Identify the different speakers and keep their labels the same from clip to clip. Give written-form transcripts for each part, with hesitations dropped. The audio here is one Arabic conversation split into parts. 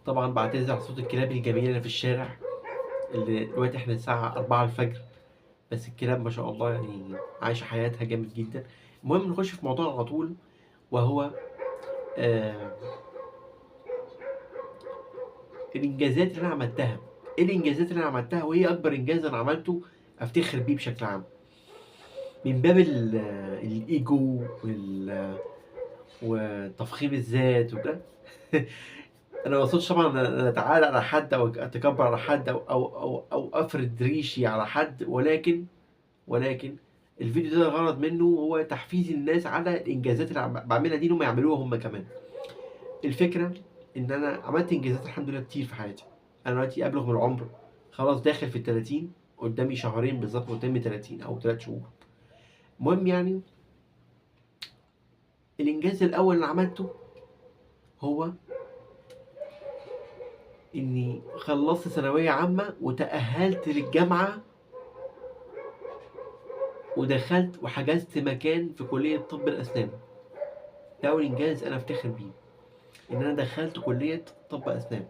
Speaker 1: طبعا بعتذر على صوت الكلاب الجميله اللي في الشارع، اللي دلوقتي احنا الساعه 4 الفجر، بس الكلاب ما شاء الله يعني عايشه حياتها جامد جدا. المهم نخش في موضوع على طول، وهو آه الانجازات اللي انا عملتها. ايه الانجازات اللي انا عملتها، وايه اكبر انجاز انا عملته افتخر بيه بشكل عام، من باب الايجو وتفخيم الذات وكده. انا ما اقصدش طبعا ان اتعالى على حد او اتكبر على حد او افرد ريشي على حد، ولكن الفيديو ده الغرض منه هو تحفيز الناس على الانجازات اللي بعملها دي، انهم يعملوها هم كمان. الفكره ان انا عملت انجازات الحمد لله كتير في حياتي. انا دلوقتي ابلغ من العمر، خلاص داخل في ال30، قدامي شهرين بالظبط قدامي 30 او 3 شهور. المهم يعني الانجاز الاول اللي عملته هو اني خلصت ثانويه عامه وتاهلت للجامعه، ودخلت وحجزت مكان في كليه طب الاسنان. ده اول انجاز انا افتخر بيه، ان انا دخلت كليه طب اسنان.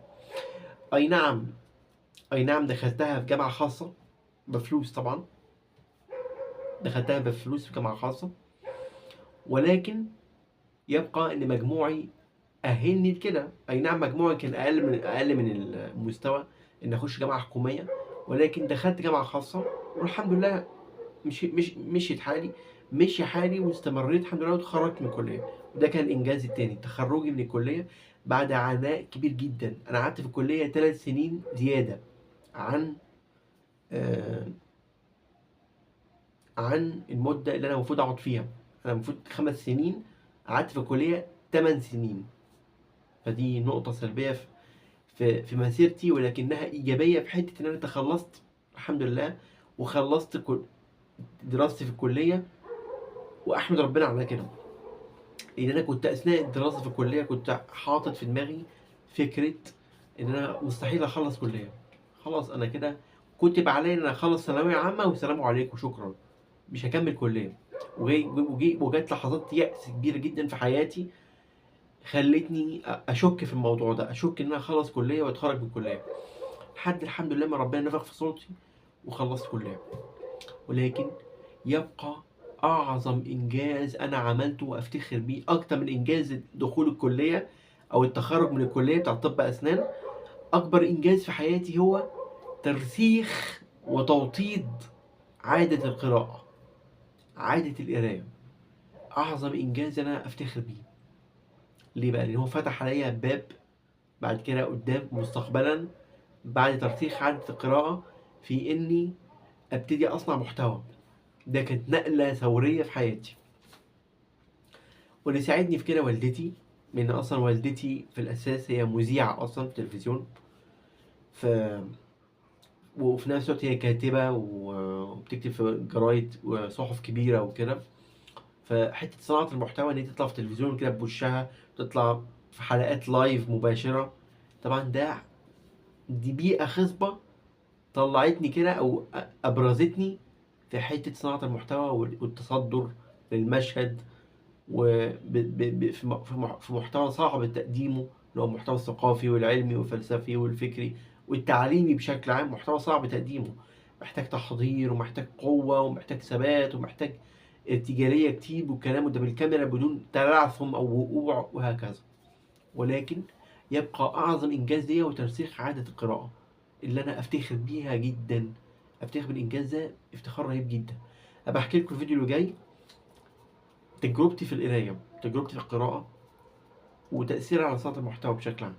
Speaker 1: اي نعم، اي نعم دخلتها في جامعه خاصه بفلوس طبعا، دخلتها بفلوس في جامعه خاصه، ولكن يبقى ان مجموعي اهلني لكده. اي نعم مجموعي كان اقل من المستوى ان اخش جامعه حكوميه، ولكن دخلت جامعه خاصه والحمد لله مشيت حالي، مشي حالي واستمريت الحمد لله واتخرجت من الكليه. وده كان انجازي التاني، تخرجي من الكليه بعد عناء كبير جدا. انا قعدت في الكليه 3 سنين زياده عن آه عن المده اللي انا المفروض اقعد فيها. انا المفروض 5 سنين، قعدت في الكليه 8 سنين. فدي نقطه سلبيه في مسيرتي، ولكنها ايجابيه في حته ان انا تخلصت الحمد لله، وخلصت دراستي في الكليه، واحمد ربنا على كده. لان انا كنت اثناء الدراسه في الكليه كنت حاطط في دماغي فكره ان انا مستحيل اخلص كليه. خلاص انا كده كتب عليا ان انا اخلص ثانويه عامه والسلام عليكم شكرا، مش هكمل كليه. وجت لحظات يأس كبيره جدا في حياتي، خلتني اشك في الموضوع ده، اشك ان انا اخلص كليه واتخرج من الكليه، لحد الحمد لله ما ربنا نفخ في صوتي وخلصت كليه. ولكن يبقى أعظم إنجاز أنا عملته وأفتخر بيه أكتر من إنجاز دخول الكلية أو التخرج من الكلية بتاع طب أسنان. أكبر إنجاز في حياتي هو ترسيخ وتوطيد عادة القراءة، عادة القراية. أعظم إنجاز أنا أفتخر بيه. ليه بقى؟ لأن هو فتح عليا باب بعد كده قدام مستقبلا، بعد ترسيخ عادة القراءة، في إني أبتدي أصنع محتوى. ده كانت نقلة ثورية في حياتي، واللي ساعدني في كده والدتي. لان اصلا والدتي في الاساس هي مذيعه اصلا في التلفزيون، ف وفي نفس الوقت هي كاتبه وبتكتب في جرايد وصحف كبيره وكده. فحته صناعه المحتوى ان هي تطلع في التلفزيون كده بوشها، تطلع في حلقات لايف مباشره، طبعا دي بيئه خصبه طلعتني كده او ابرزتني في حته صناعه المحتوى والتصدر للمشهد، في محتوى صعب تقديمه، اللي هو المحتوى الثقافي والعلمي والفلسفي والفكري والتعليمي بشكل عام. محتوى صعب تقديمه، محتاج تحضير ومحتاج قوة ومحتاج ثبات ومحتاج ارتجالية كتير والكلام قدام الكاميرا بدون تلعثم أو وقوع وهكذا. ولكن يبقى أعظم إنجاز ليا وترسيخ عادة القراءة اللي أنا أفتخر بيها جدا. أفتخر بالإنجاز ده افتخار رهيب جدا. أبقى أحكي لكم الفيديو اللي جاي تجربتي في القراية، تجربتي في القراءة، وتأثيرها على صناعة المحتوى بشكل عام.